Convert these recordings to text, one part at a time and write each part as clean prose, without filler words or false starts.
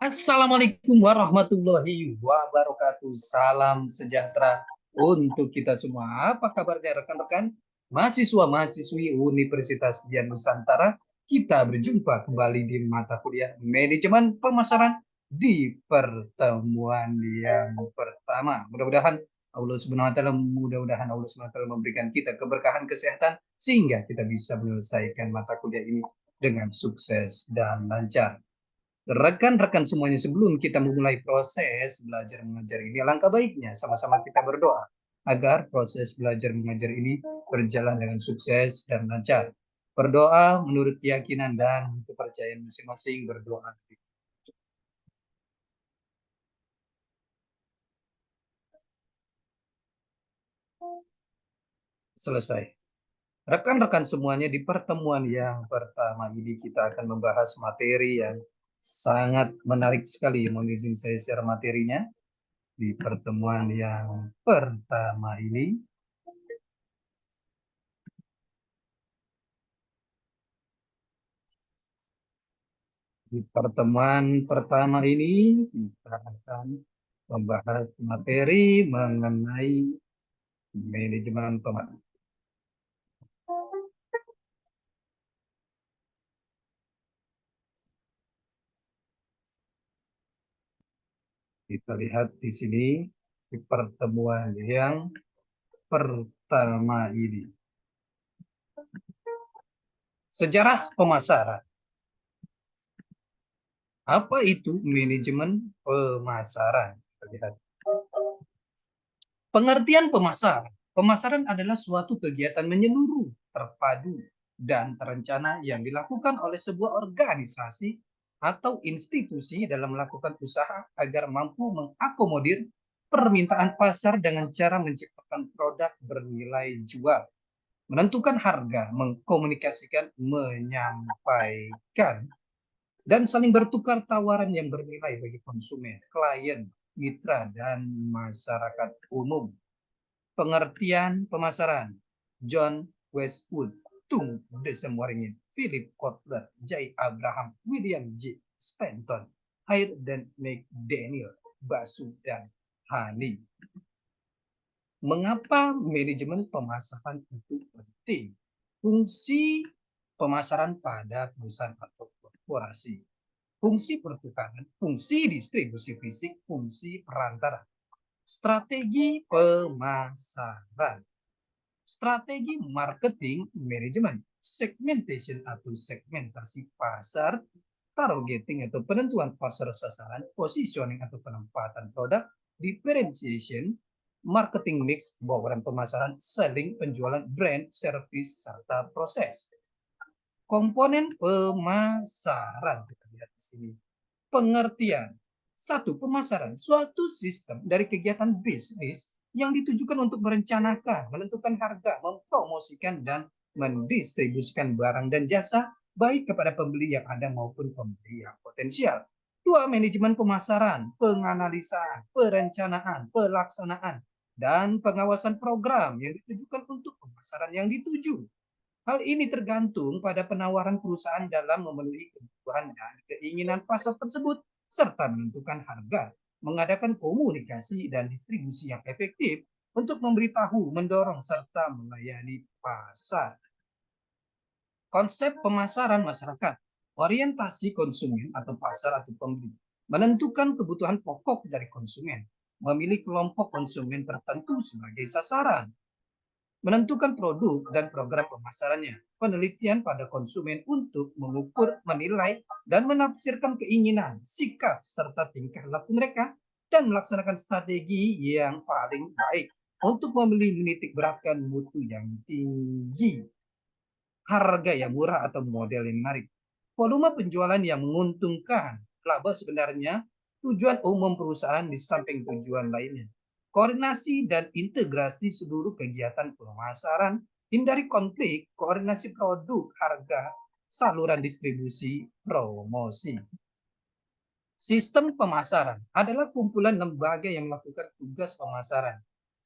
Assalamualaikum warahmatullahi wabarakatuh. Salam sejahtera untuk kita semua. Apa kabarnya rekan-rekan? Mahasiswa-mahasiswi Universitas Dian Nusantara, kita berjumpa kembali di mata kuliah Manajemen Pemasaran di pertemuan yang pertama. Mudah-mudahan Allah Subhanahu wa taala memberikan kita keberkahan kesehatan sehingga kita bisa menyelesaikan mata kuliah ini dengan sukses dan lancar. Rekan-rekan semuanya, sebelum kita memulai proses belajar mengajar ini, alangkah baiknya sama-sama kita berdoa agar proses belajar mengajar ini berjalan dengan sukses dan lancar. Berdoa menurut keyakinan dan kepercayaan masing-masing, berdoa. Selesai. Rekan-rekan semuanya, di pertemuan yang pertama ini kita akan membahas materi yang sangat menarik sekali. Mohon izin saya share materinya. Di pertemuan yang pertama ini, kita akan membahas materi mengenai manajemen pemasaran. Kita lihat di sini di pertemuan yang pertama ini. Sejarah pemasaran. Apa itu manajemen pemasaran? Kita lihat. Pengertian pemasaran. Pemasaran adalah suatu kegiatan menyeluruh, terpadu, dan terencana yang dilakukan oleh sebuah organisasi atau institusi dalam melakukan usaha agar mampu mengakomodir permintaan pasar dengan cara menciptakan produk bernilai jual, menentukan harga, mengkomunikasikan, menyampaikan, dan saling bertukar tawaran yang bernilai bagi konsumen, klien, mitra, dan masyarakat umum. Pengertian pemasaran. John Westwood, Tung Desemwaringin, Philip Kotler, J. Abraham, William J. Stanton, Hayr dan McDaniel, Basu dan Hani. Mengapa manajemen pemasaran itu penting? Fungsi pemasaran pada perusahaan atau korporasi. Fungsi pertukaran, fungsi distribusi fisik, fungsi perantara. Strategi pemasaran. Strategi marketing manajemen, segmentation atau segmentasi pasar, targeting atau penentuan pasar sasaran, positioning atau penempatan produk, differentiation, marketing mix, bauran pemasaran, selling, penjualan, brand, service, serta proses. Komponen pemasaran kita lihat di sini. Pengertian. Satu, pemasaran, suatu sistem dari kegiatan bisnis yang ditujukan untuk merencanakan, menentukan harga, mempromosikan, dan mendistribusikan barang dan jasa baik kepada pembeli yang ada maupun pembeli yang potensial. Dua, manajemen pemasaran, penganalisaan, perencanaan, pelaksanaan, dan pengawasan program yang ditujukan untuk pemasaran yang dituju. Hal ini tergantung pada penawaran perusahaan dalam memenuhi kebutuhan dan keinginan pasar tersebut, serta menentukan harga, mengadakan komunikasi dan distribusi yang efektif untuk memberitahu, mendorong, serta melayani pasar. Konsep pemasaran masyarakat, orientasi konsumen atau pasar atau pembeli, menentukan kebutuhan pokok dari konsumen, memilih kelompok konsumen tertentu sebagai sasaran, menentukan produk dan program pemasarannya, penelitian pada konsumen untuk mengukur, menilai, dan menafsirkan keinginan, sikap, serta tingkah laku mereka, dan melaksanakan strategi yang paling baik untuk membeli menitik beratkan mutu yang tinggi, harga yang murah atau model yang menarik, volume penjualan yang menguntungkan, laba sebenarnya, tujuan umum perusahaan di samping tujuan lainnya, koordinasi dan integrasi seluruh kegiatan pemasaran, hindari konflik, koordinasi produk, harga, saluran distribusi, promosi. Sistem pemasaran adalah kumpulan lembaga yang melakukan tugas pemasaran,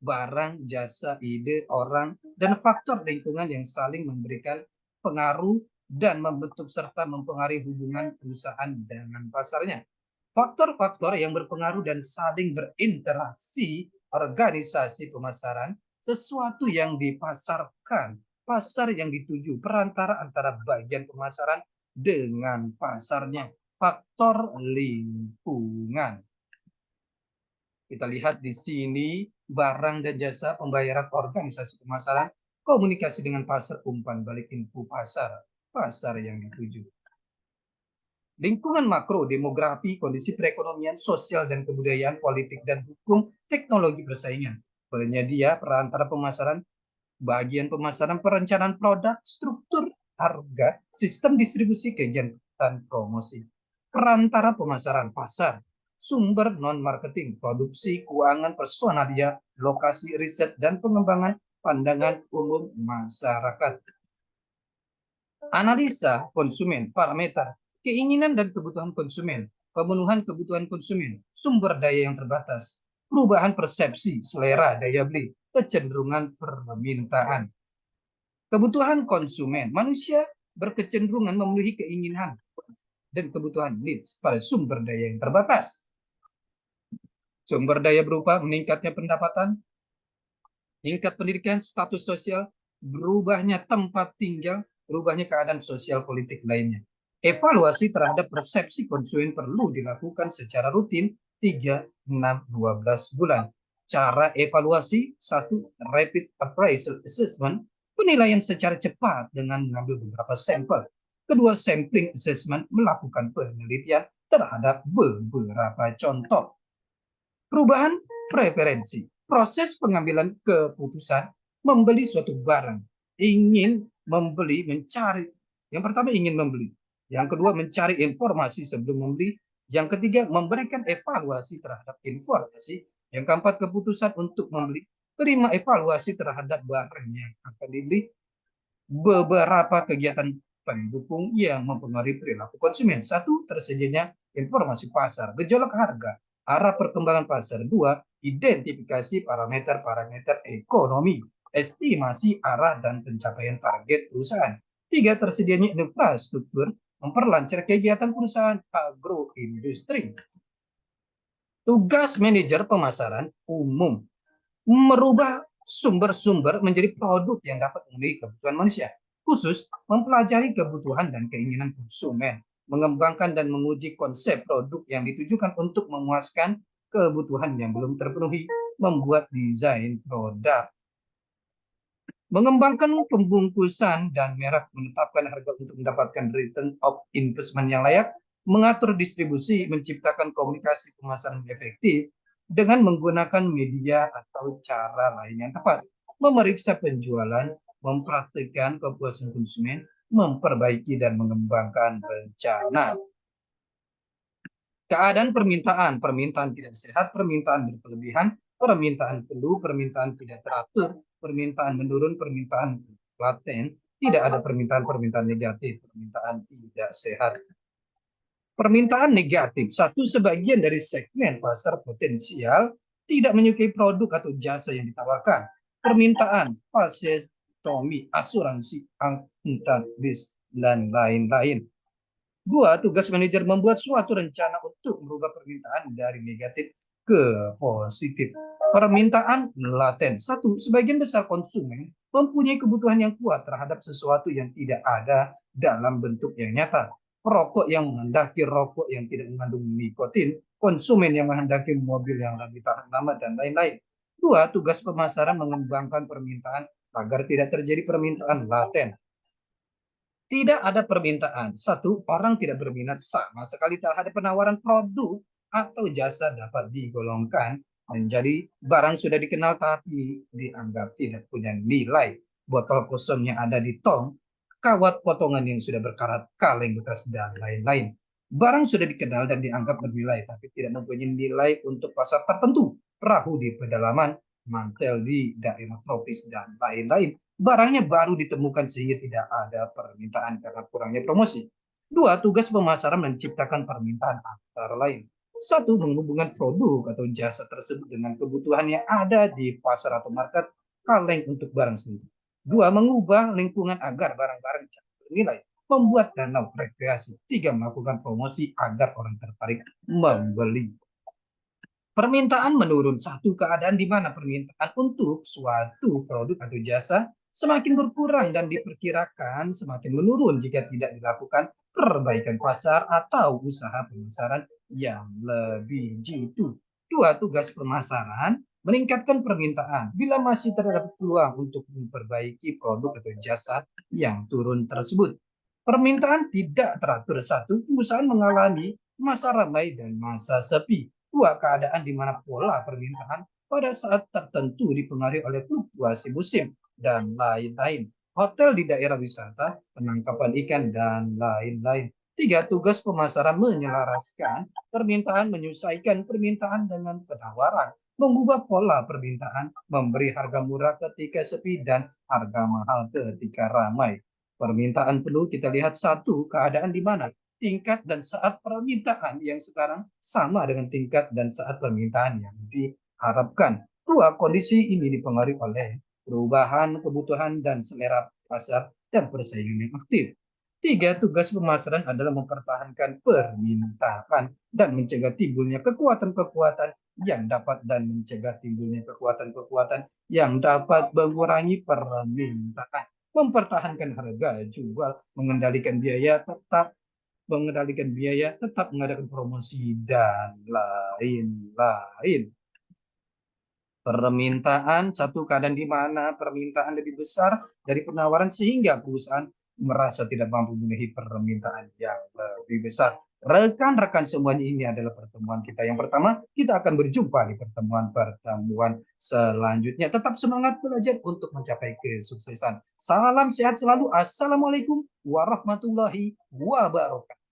barang, jasa, ide, orang, dan faktor lingkungan yang saling memberikan pengaruh dan membentuk serta mempengaruhi hubungan perusahaan dengan pasarnya. Faktor-faktor yang berpengaruh dan saling berinteraksi organisasi pemasaran, sesuatu yang dipasarkan, pasar yang dituju, perantara antara bagian pemasaran dengan pasarnya, faktor lingkungan. Kita lihat di sini barang dan jasa, pembayaran organisasi pemasaran, komunikasi dengan pasar, umpan balik info pasar, pasar yang dituju. Lingkungan makro, demografi, kondisi perekonomian, sosial dan kebudayaan, politik dan hukum, teknologi persaingan, penyedia, perantara pemasaran, bagian pemasaran, perencanaan produk, struktur harga, sistem distribusi, kegiatan promosi, perantara pemasaran, pasar, sumber non-marketing, produksi, keuangan, personalia, lokasi, riset, dan pengembangan pandangan umum masyarakat. Analisa konsumen, parameter, keinginan dan kebutuhan konsumen, pemenuhan kebutuhan konsumen, sumber daya yang terbatas, perubahan persepsi, selera, daya beli, kecenderungan permintaan. Kebutuhan konsumen, manusia berkecenderungan memenuhi keinginan dan kebutuhan needs pada sumber daya yang terbatas. Sumber daya berupa meningkatnya pendapatan, tingkat pendidikan, status sosial, berubahnya tempat tinggal, berubahnya keadaan sosial politik lainnya. Evaluasi terhadap persepsi konsumen perlu dilakukan secara rutin 3, 6, 12 bulan. Cara evaluasi: 1. Rapid appraisal assessment, penilaian secara cepat dengan mengambil beberapa sampel. Kedua, sampling assessment, melakukan penelitian terhadap beberapa contoh. Perubahan preferensi, proses pengambilan keputusan membeli suatu barang. Ingin membeli, mencari. Yang pertama ingin membeli. Yang kedua mencari informasi sebelum membeli. Yang ketiga memberikan evaluasi terhadap informasi. Yang keempat keputusan untuk membeli. Kelima evaluasi terhadap barang yang akan dibeli. Beberapa kegiatan pendukung yang mempengaruhi perilaku konsumen. 1. Tersedianya informasi pasar, gejolak harga, arah perkembangan pasar. 2. Identifikasi parameter-parameter ekonomi, estimasi arah dan pencapaian target perusahaan. 3. Tersedianya infrastruktur, memperlancar kegiatan perusahaan agroindustri. Tugas manajer pemasaran umum, merubah sumber-sumber menjadi produk yang dapat memenuhi kebutuhan manusia, khusus mempelajari kebutuhan dan keinginan konsumen, mengembangkan dan menguji konsep produk yang ditujukan untuk memuaskan kebutuhan yang belum terpenuhi, membuat desain produk, mengembangkan pembungkusan dan merek, menetapkan harga untuk mendapatkan return of investment yang layak, mengatur distribusi, menciptakan komunikasi pemasaran efektif dengan menggunakan media atau cara lain yang tepat, memeriksa penjualan, mempraktikkan kepuasan konsumen, memperbaiki dan mengembangkan rencana. Keadaan permintaan, permintaan tidak sehat, permintaan berkelebihan, permintaan perlu, permintaan tidak teratur, permintaan menurun, permintaan laten, tidak ada permintaan-permintaan negatif, permintaan tidak sehat. Permintaan negatif, 1. Sebagian dari segmen pasar potensial tidak menyukai produk atau jasa yang ditawarkan. Permintaan pasestomi, asuransi, angkutan bis, dan lain-lain. 2. Tugas manajer membuat suatu rencana untuk merubah permintaan dari negatif ke positif. Permintaan laten, 1. Sebagian besar konsumen mempunyai kebutuhan yang kuat terhadap sesuatu yang tidak ada dalam bentuk yang nyata. Perokok yang menghendaki rokok yang tidak mengandung nikotin, konsumen yang menghendaki mobil yang lebih tahan lama, dan lain-lain. 2. Tugas pemasaran mengembangkan permintaan agar tidak terjadi permintaan laten. Tidak ada permintaan. 1. Orang tidak berminat sama sekali terhadap penawaran produk atau jasa dapat digolongkan menjadi barang sudah dikenal tapi dianggap tidak punya nilai. Botol kosong yang ada di tong, kawat potongan yang sudah berkarat, kaleng bekas, dan lain-lain. Barang sudah dikenal dan dianggap bernilai tapi tidak mempunyai nilai untuk pasar tertentu. Perahu di pedalaman, mantel di daerah tropis, dan lain-lain. Barangnya baru ditemukan sehingga tidak ada permintaan karena kurangnya promosi. 2. Tugas pemasaran menciptakan permintaan antara lain. 1. Menghubungkan produk atau jasa tersebut dengan kebutuhan yang ada di pasar atau market, kaleng untuk barang sendiri. 2. Mengubah lingkungan agar barang-barang bernilai. membuat danau rekreasi. 3, melakukan promosi agar orang tertarik membeli. Permintaan menurun, satu keadaan di mana permintaan untuk suatu produk atau jasa semakin berkurang dan diperkirakan semakin menurun jika tidak dilakukan perbaikan pasar atau usaha pemasaran yang lebih jitu. 2, tugas pemasaran meningkatkan permintaan bila masih terdapat peluang untuk memperbaiki produk atau jasa yang turun tersebut. Permintaan tidak teratur, satu, perusahaan mengalami masa ramai dan masa sepi. 2, keadaan di mana pola permintaan pada saat tertentu dipengaruhi oleh fluktuasi musim dan lain-lain. Hotel di daerah wisata, penangkapan ikan, dan lain-lain. 3, tugas pemasaran menyelaraskan permintaan, menyesuaikan permintaan dengan penawaran, mengubah pola permintaan, memberi harga murah ketika sepi dan harga mahal ketika ramai. Permintaan penuh kita lihat, satu, keadaan di mana tingkat dan saat permintaan yang sekarang sama dengan tingkat dan saat permintaan yang diharapkan. 2, kondisi ini dipengaruhi oleh perubahan kebutuhan dan selera pasar dan persaingan yang aktif. 3, tugas pemasaran adalah mempertahankan permintaan dan mencegah timbulnya kekuatan-kekuatan yang dapat mengurangi permintaan, mempertahankan harga jual, mengendalikan biaya, tetap mengadakan promosi, dan lain-lain. Permintaan, satu keadaan di mana permintaan lebih besar dari penawaran sehingga perusahaan merasa tidak mampu memenuhi permintaan yang lebih besar. Rekan-rekan semuanya, ini adalah pertemuan kita yang pertama. Kita akan berjumpa di pertemuan-pertemuan selanjutnya. Tetap semangat belajar untuk mencapai kesuksesan. Salam sehat selalu. Assalamualaikum warahmatullahi wabarakatuh.